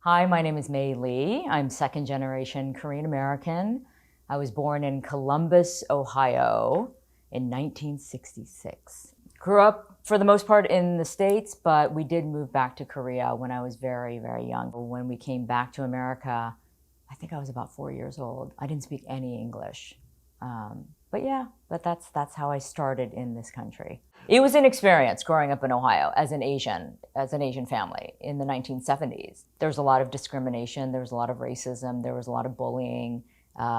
Hi, my name is Mei Lee. I'm second generation Korean American. I was born in Columbus, Ohio in 1966. Grew up for the most part in the States, but we did move back to Korea when I was very, very young. When we came back to America, I think I was about 4 years old. I didn't speak any English. But that's how I started in this country. It was an experience growing up in Ohio as an Asian family in the 1970s. There was a lot of discrimination, there was a lot of racism, there was a lot of bullying.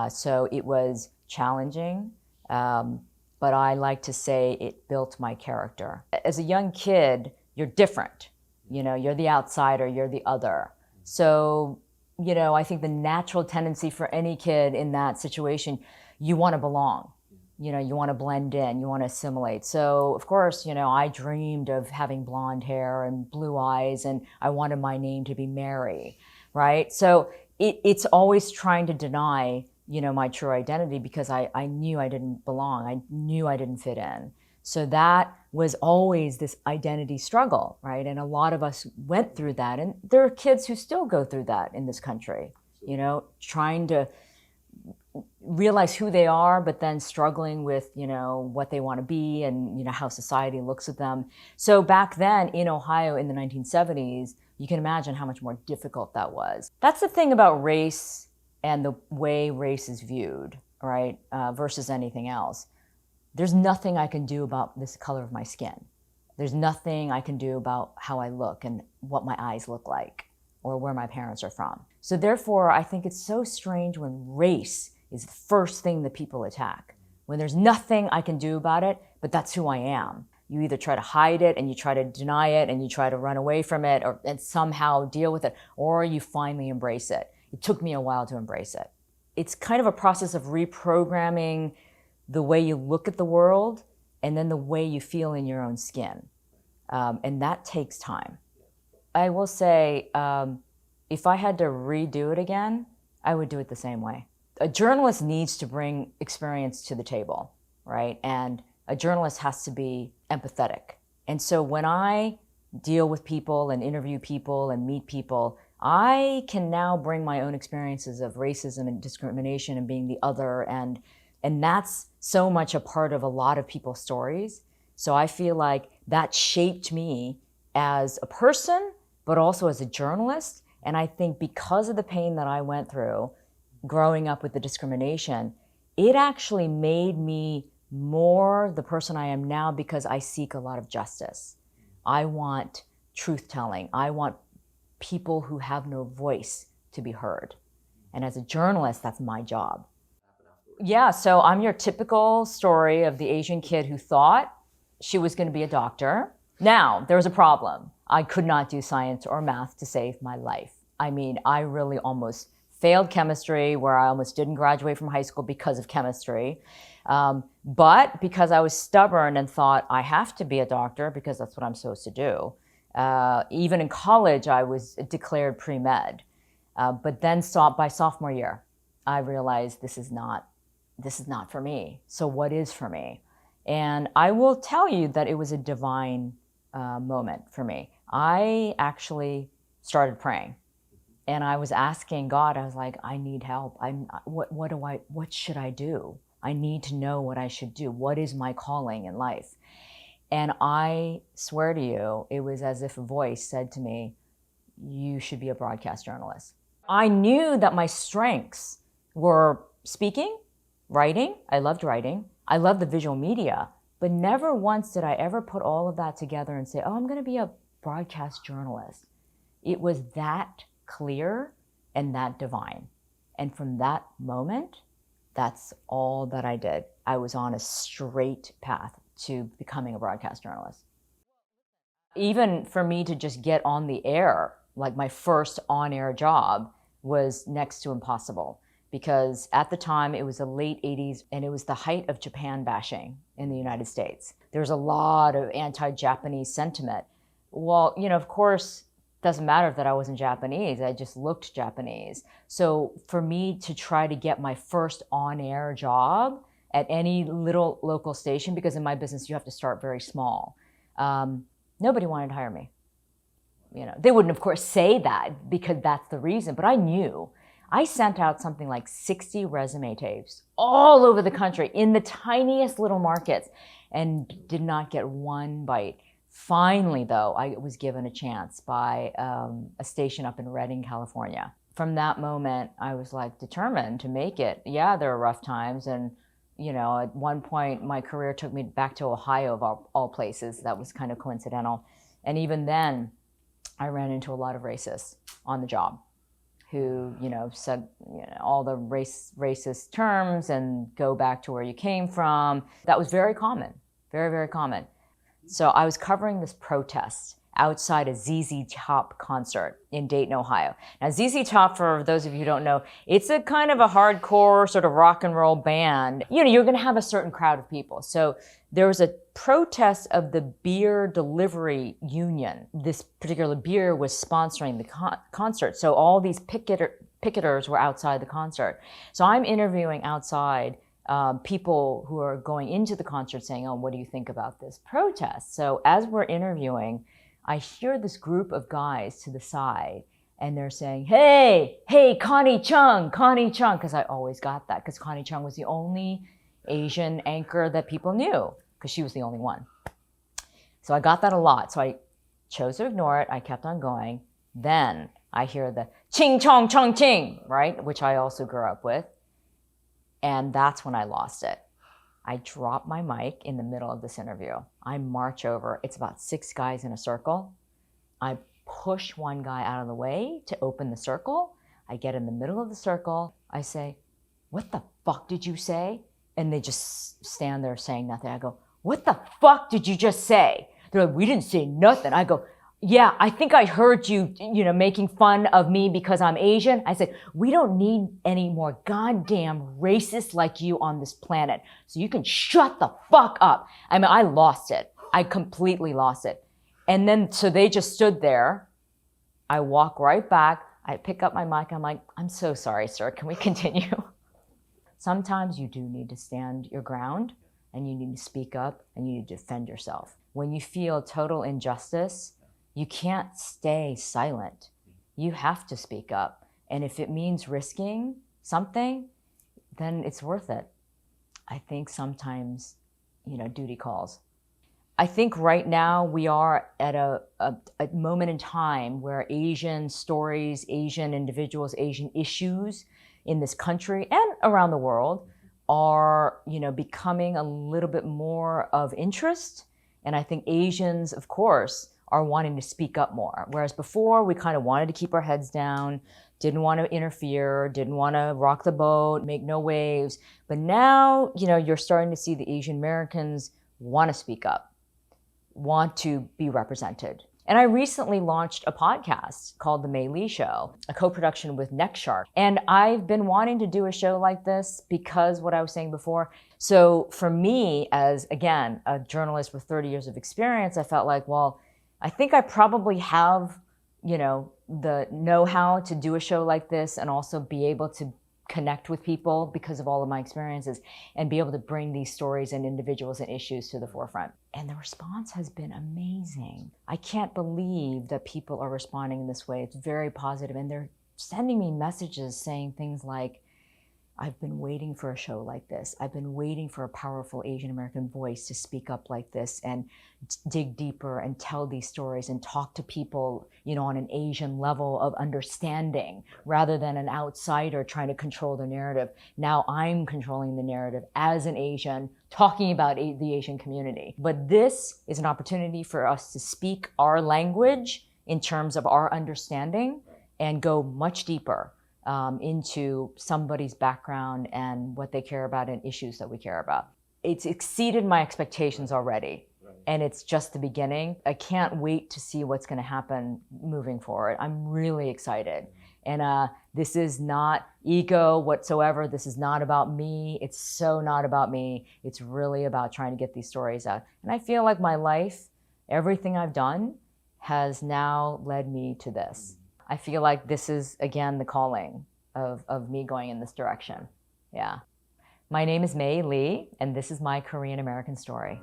So it was challenging, but I like to say it built my character. As a young kid, you're different. You know, you're the outsider, you're the other. So, I think the natural tendency for any kid in that situation, you want to belong. You want to blend in, you want to assimilate. So, of course, I dreamed of having blonde hair and blue eyes, and I wanted my name to be Mary, right? So it's always trying to deny, my true identity because I knew I didn't belong. I knew I didn't fit in. So that was always this identity struggle, right? And a lot of us went through that. And there are kids who still go through that in this country, trying to realize who they are, but then struggling with, what they want to be and, how society looks at them. So back then in Ohio in the 1970s, you can imagine how much more difficult that was. That's the thing about race and the way race is viewed, right, versus anything else. There's nothing I can do about this color of my skin. There's nothing I can do about how I look and what my eyes look like or where my parents are from. So therefore, I think it's so strange when race is the first thing that people attack, when there's nothing I can do about it, but that's who I am. You either try to hide it and you try to deny it and you try to run away from it and somehow deal with it, or you finally embrace it. It took me a while to embrace it. It's kind of a process of reprogramming the way you look at the world and then the way you feel in your own skin. And that takes time. I will say, if I had to redo it again, I would do it the same way. A journalist needs to bring experience to the table, right? And a journalist has to be empathetic. And so when I deal with people and interview people and meet people, I can now bring my own experiences of racism and discrimination and being the other, and that's so much a part of a lot of people's stories. So I feel like that shaped me as a person, but also as a journalist. And I think because of the pain that I went through growing up with the discrimination, it actually made me more the person I am now because I seek a lot of justice. I want truth-telling. I want people who have no voice to be heard. And as a journalist, that's my job. Yeah, so I'm your typical story of the Asian kid who thought she was going to be a doctor. Now, there was a problem. I could not do science or math to save my life. I mean, I really almost failed chemistry, where I almost didn't graduate from high school because of chemistry. But because I was stubborn and thought I have to be a doctor because that's what I'm supposed to do. Even in college, I was declared pre-med. But then by sophomore year, I realized this is not for me. So what is for me? And I will tell you that it was a divine moment for me. I actually started praying. And I was asking God, I was like, I need help. What should I do? I need to know what I should do. What is my calling in life? And I swear to you, it was as if a voice said to me, you should be a broadcast journalist. I knew that my strengths were speaking, writing. I loved writing. I loved the visual media, but never once did I ever put all of that together and say, oh, I'm going to be a broadcast journalist. It was that clear and that divine. And from that moment, that's all that I did. I was on a straight path to becoming a broadcast journalist. Even for me to just get on the air, like my first on-air job was next to impossible, because at the time it was the late 80s and it was the height of Japan bashing in the United States. There's a lot of anti-Japanese sentiment. Well, of course, doesn't matter that I wasn't Japanese, I just looked Japanese. So for me to try to get my first on-air job at any little local station, because in my business you have to start very small, nobody wanted to hire me. they wouldn't, of course, say that because that's the reason, but I knew. I sent out something like 60 resume tapes all over the country in the tiniest little markets and did not get one bite. Finally, though, I was given a chance by a station up in Redding, California. From that moment, I was like determined to make it. Yeah, there were rough times. And, at one point, my career took me back to Ohio, of all places. That was kind of coincidental. And even then, I ran into a lot of racists on the job who, said all the racist terms and go back to where you came from. That was very common, very, very common. So I was covering this protest outside a ZZ Top concert in Dayton, Ohio. Now, ZZ Top, for those of you who don't know, it's a kind of a hardcore sort of rock and roll band. You're going to have a certain crowd of people. So there was a protest of the beer delivery union. This particular beer was sponsoring the concert. So all these picketers were outside the concert. So I'm interviewing outside people who are going into the concert saying, oh, what do you think about this protest? So as we're interviewing, I hear this group of guys to the side, and they're saying, hey, Connie Chung, because I always got that, because Connie Chung was the only Asian anchor that people knew, because she was the only one. So I got that a lot. So I chose to ignore it. I kept on going. Then I hear the ching chong chong ching, right, which I also grew up with. And that's when I lost it. I drop my mic in the middle of this interview. I march over. It's about 6 guys in a circle. I push one guy out of the way to open the circle. I get in the middle of the circle. I say, what the fuck did you say? And they just stand there saying nothing. I go, what the fuck did you just say? They're like, we didn't say nothing. I go, yeah, I think I heard you, making fun of me because I'm Asian. I said, we don't need any more goddamn racists like you on this planet. So you can shut the fuck up. I mean, I lost it. I completely lost it. And then, so they just stood there. I walk right back. I pick up my mic. I'm like, I'm so sorry, sir. Can we continue? Sometimes you do need to stand your ground and you need to speak up and you need to defend yourself. When you feel total injustice, you can't stay silent. You have to speak up. And if it means risking something, then it's worth it. I think sometimes, duty calls. I think right now we are at a moment in time where Asian stories, Asian individuals, Asian issues in this country and around the world are, becoming a little bit more of interest. And I think Asians, of course, are wanting to speak up more. Whereas before, we kind of wanted to keep our heads down, didn't want to interfere, didn't want to rock the boat, make no waves. But now, you're starting to see the Asian Americans want to speak up, want to be represented. And I recently launched a podcast called The Mei Lee Show, a co-production with Neck Shark. And I've been wanting to do a show like this because what I was saying before. So for me, as, again, a journalist with 30 years of experience, I felt like, well, I think I probably have, the know-how to do a show like this and also be able to connect with people because of all of my experiences and be able to bring these stories and individuals and issues to the forefront. And the response has been amazing. I can't believe that people are responding in this way. It's very positive. And they're sending me messages saying things like, I've been waiting for a show like this. I've been waiting for a powerful Asian American voice to speak up like this and dig deeper and tell these stories and talk to people, on an Asian level of understanding rather than an outsider trying to control the narrative. Now I'm controlling the narrative as an Asian, talking about the Asian community. But this is an opportunity for us to speak our language in terms of our understanding and go much deeper into somebody's background and what they care about and issues that we care about. It's exceeded my expectations already, and it's just the beginning. I can't wait to see what's going to happen moving forward. I'm really excited. And this is not ego whatsoever. This is not about me. It's so not about me. It's really about trying to get these stories out. And I feel like my life, everything I've done, has now led me to this. I feel like this is, again, the calling of me going in this direction. Yeah. My name is Mei Lee, and this is my Korean American story.